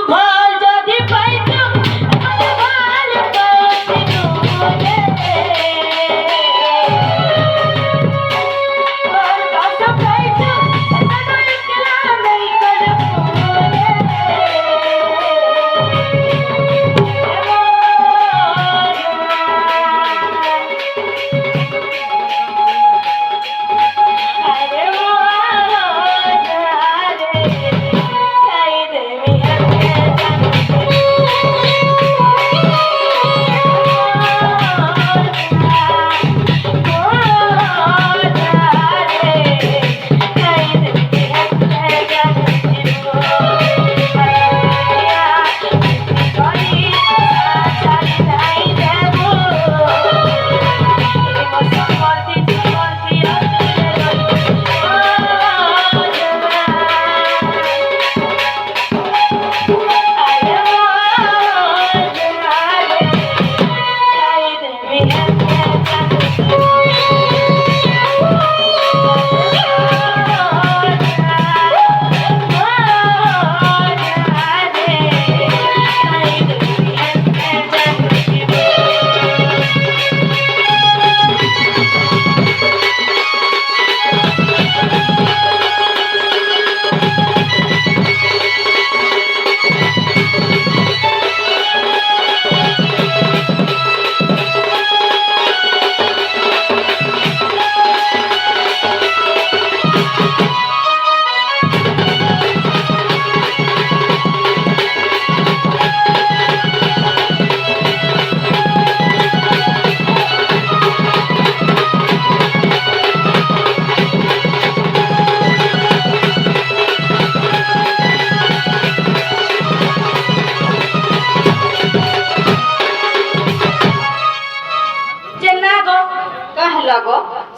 ভয় যদি পাইতো ভাল করছিনু রে ভয় কত পাইতো তাই কেলা নাই করবো রে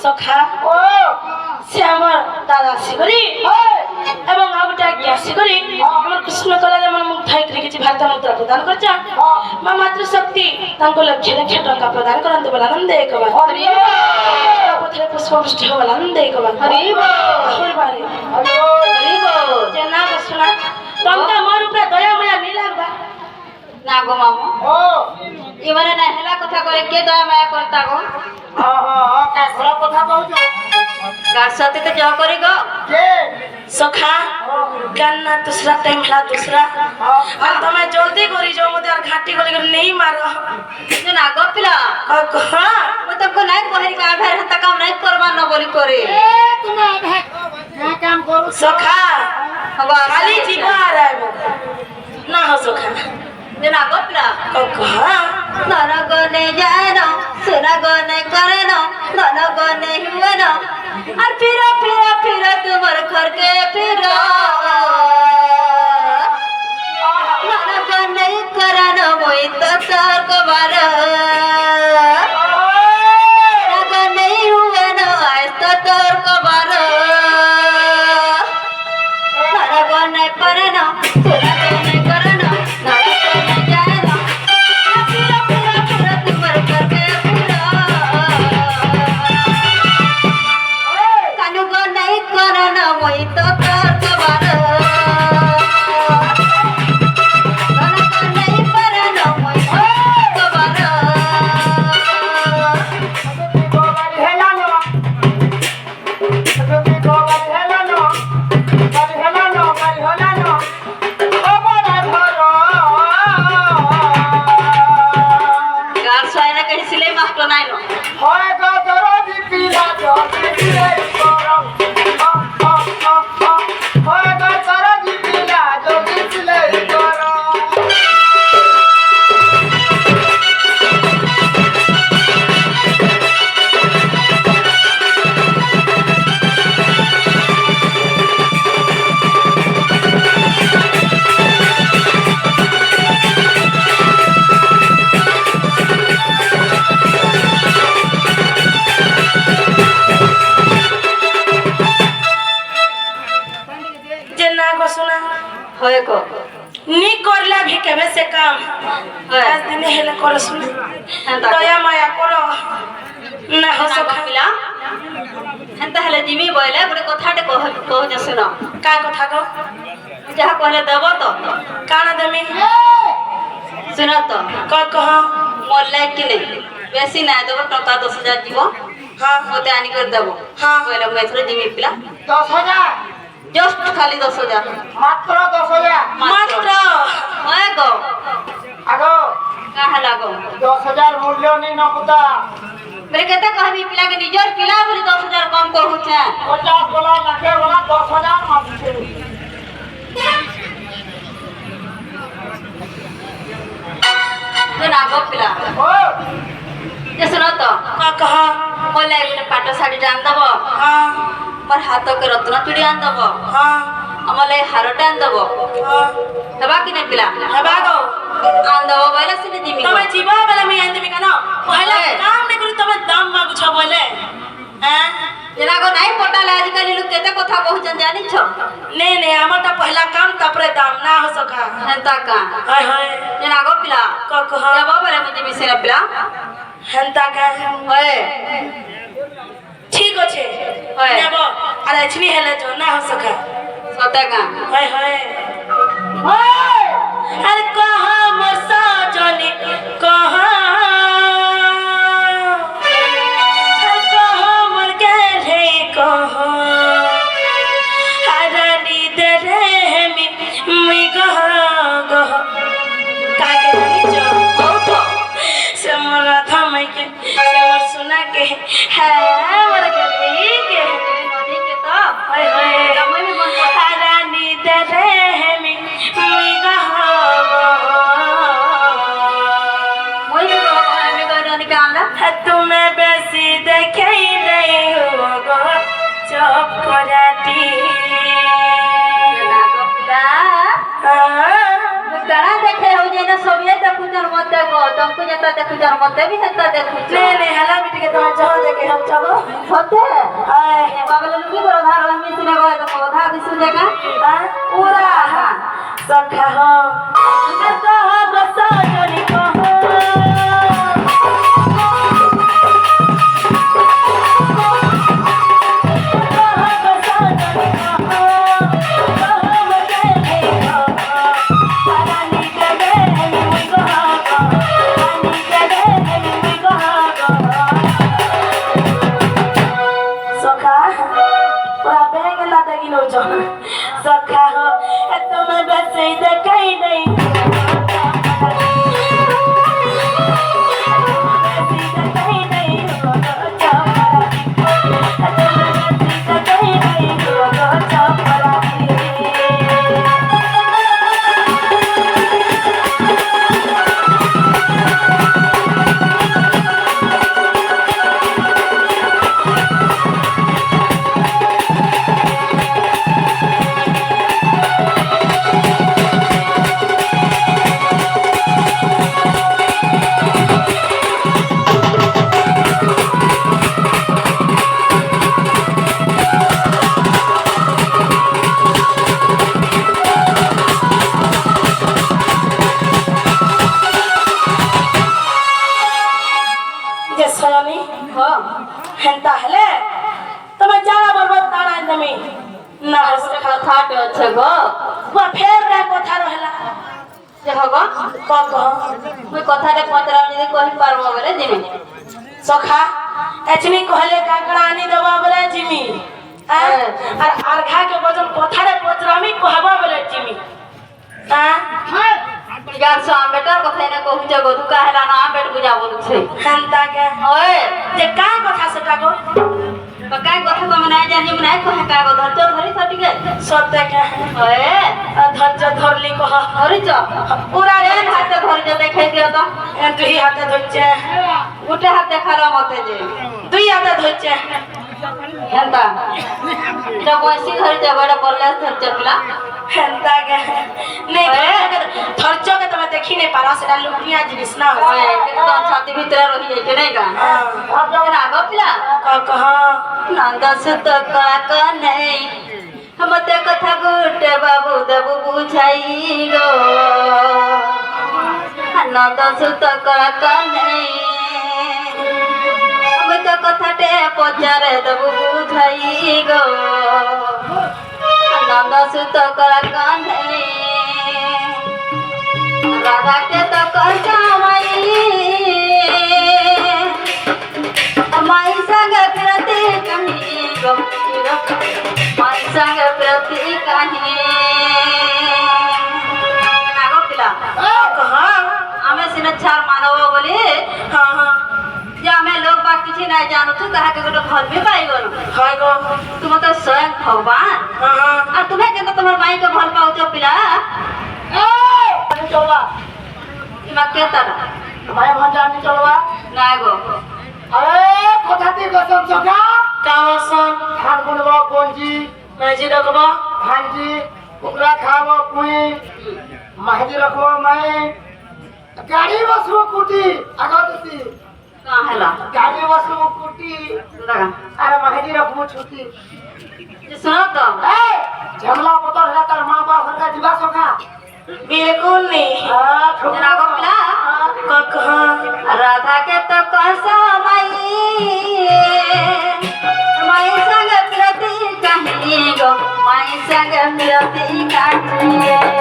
সখা ও সে আমার দাদা শিগরি এবং আবুটা গ্যাস শিগরি আমার কৃষ্ণ কলারে আমার মুখ ঠাইত রেখেছি ভারত মুদ্রা প্রদান করছে মা মাতৃশক্তি তাঙ্ক লক্ষ লক্ষ টঙ্কা প্রদান করতে বলে আনন্দে কবা পথরে পুষ্পবৃষ্টি হওয়া আনন্দে কবা হরিবারে যে না বসুনা তমকা মোর উপরে দয়া মায়া নি লাগবা না গো মামু ও ইমানে না হেলা কথা করে কে দয়া মায়া করতা গো কা ঘোড়া কথা কହୁছো কার সাথে তো যা করি গো কে सखा गन्ना दूसरा टाइम खा दूसरा और तुम्हें जल्दी करी जो मुझे और घाटी को लेकर नहीं मारो ना गो पिला हाँ मैं तुमको नहीं कहरी का भर हता काम नहीं करबा न बोली करे तुम काम करो सखा खाली जीवा आ रहा है वो ना हो सखा ना गो पिला हाँ धन गने जाए न सुना गने करे न धन गने हुए न और फिरो फिरो फिरो तुम्हारे घर के फिरो धन गने करे न मोई तो सर को बार गने हुए न आज तो तोर को बार धन गने करे न सुना गने करे न धन गने जाए न फिरो फिरो फिरो तुम्हारे घर के फिरो कानू को नहीं करे न मोई तो तोर को बार धन को नहीं करे न मोई को बार हेला नो हेला नो गार सोयना कहीं सिले मास्टर नहीं नो হয় গো দরদি পিলা জলদি দিলে করম হয় গো দরদি পিলা জলদি দিলে করম जे ना को सुना होए को नी करला भी केबे से काम आज दिन हेले कर सुना दया माया करो ना हो ना सखा पिला हेंता हेले जिमी बोले गोटे कथाटे କହୁଛ ଶୁଣ का कथा को ଯାହା କହିଲେ ଦେବ ତ काना देमी ଶୁଣ ତ कह ମୋର ଲାଇକ୍ କି ନାହିଁ ବେଶୀ ନାହିଁ ଦେବ ଟଙ୍କା 10,000 ଯିବ हाँ ମତେ ଆଣିକରି ଦେବ हाँ କହିଲେ ମୁଁ ଏଥର ଯିମି ପିଲା 10,000 ଜଷ୍ଟ ଖାଲି 10,000 ମାତ୍ର 10,000 मात्र ହଁ ଗো ଆଗ କାହା ଲାଗ 10,000 ମୂଲ୍ୟ ନେଇ ନକୁତା ବେଲେ କେତେ କହିବି ପିଲାକେ ନିଜର ପିଲା ବୋଲି 10,000 କମ କହୁଛେ 50 ଗଲା ଲାଖେ ଗଲା 10,000 ମାଗୁଛେ ତୁ ନାଗ ପିଲା ଓ ଯେ ଶୁଣ ତ कह ମୋର ଲାଗି ଗୋଟେ ପାଟ ଶାଢ଼ୀଟେ ଆଣିଦେବ हाँ ମୋର ହାତକେ ରତ୍ନ ଚୁଡ଼ି ଆଣିଦେବ हाँ আমার লাগি হারটা আনদেব हाँ হেবা কি নাই পিলা हेबा गो আনদেব বলে সিনে দিমি तमे जीवा बेला मैं आंदी काना पहला ए। काम नहीं करी तमे दाम मागु छ बोले हैं যেনাগো নাই পটালে আজকাল লোক কেতে কথা কহুছন জানিছ नहीं नहीं हमरटा पहला काम तपरे दाम ना हो सका হেনতা কা हाय हाय যেনাগো পিলা कह দেব বলে মুজি মিশে পিলা हंता का হয় ठीक अच्छे हाय। नेबो अरे एचवी हेले जो ना हो सका সতে কা हाय हाय हाय अरे कहा मोर साजनी कहा अरे कहा मोर गेले कहा हरानी दे रे मी कहा कहा काके जानी जो বহুত से मोरा थमै के से मोर सुना के है मोर गली के নদী কে তো हाय हाय মই भी মন করে हरानी दे रे मी कहा মই भी আমি কই নদী কে আনলা तुम्हें बेसी देखे नहीं होगा चुप कराती যেনাগো পিলা কারা দেখে হউ যে না সবিয়ে দেখুছন মতে গো তমকু যেটা দেখুছন মতে भी হেতা দেখুছ नहीं नहीं हला बेटी के तुम्हें जहाँ देखे हम चलो সতে हाय বাবলে লুকি বড় ধার আমি সিনে গো তো কথা দিছু জায়গা पूरा सखा हो कहा बसा जोनी कहो कहा बसा जोनी कहो कहा मगे ले कहो हरानी जगे मी कहा कहो हरानी जगे मी कहा कहो सखा पूरा बेग ला दगी नो जो सखा हो ए तुम्हें बस देखाई नहीं जे सयानी हो हेंता हेले तमे जाना बरबाद ताना जमी ना हो सका কথাট আছে গো वो फेर का कथा रहला যে হগো कह মুই কথাটা পচরাম যদি কহি পারবো বলে দিমি सखा एचनी कहले काकड़ानी दबा बोले जिमी और अर्घा के वजन कथारे पचरामी कहबा बोले जिमी यार सो बेटर কথা এনে কহুছ গো তু কাহেলা না বেট বুঝা বলছে हेंता के ওই जे का कथा सेटा गो তো কাই কথা তো মনে জানি মনে কহে কা গো ধরছ ধরি সটিকে सत्य के ওই धैर्य धरली कह ধরিছ পুরা রেন হাতে ধরিছ দেখাই দিও তো दुई हाथे धरছে গোটে হাত দেখালো মতে যে दुई हाथे धरছে হেনতা এটা বয়সী ধরিছ বড় বললে ধরছ পিলা हेंता के नहीं धरছ के तमे देखी नहीं पारा सेटा लुटिया जिनिस ना हो ওই কিন্তু ছাতি ভিতরে রহি যাইছে নাই গা না গো পিলা कह নন্দ সুত কাক নেই মতে কথা গুটে বাবু দেবু বুঝাই গো নন্দ সুত কাক নেই মতে কথাটে পচারে দেবু বুঝাই গো सुत कर कांधे राधा के तो कैसा माई संग प्रति कहीं गो माई संग प्रति कहीं नागो पिला कहाँ हमें सिने छार मानव बोली हाँ हाँ जे हमें लोग बात किसी नहीं जानो तू कहा के गोटे घर भी पाई गलो हाय गो तुम तो स्वयं भगवान हाँ हाँ और तुम्हें के तो तुम्हार माई के भल पाओ तो पिला नहीं चलवा इमा के तारा भाई भंडार नहीं चलवा ना गो अरे कथाती कसम सका कावसन खान गुनवा गोंजी माजी रखबा भांजी कुकरा खावा कुई महजी रखवा मैं गाड़ी बसवा कुटी अगदती कहां हैला गाड़ी बसवा कुटी लगा अरे महजी रखमु छुटी जे सुनो तो ए झमला पतर है तार मां बाप का जीवा सका बिल्कुल नहीं जना गो पिला कहाँ राधा के तो कैसा माई संग प्रति कहीं गो माई संग प्रति कहीं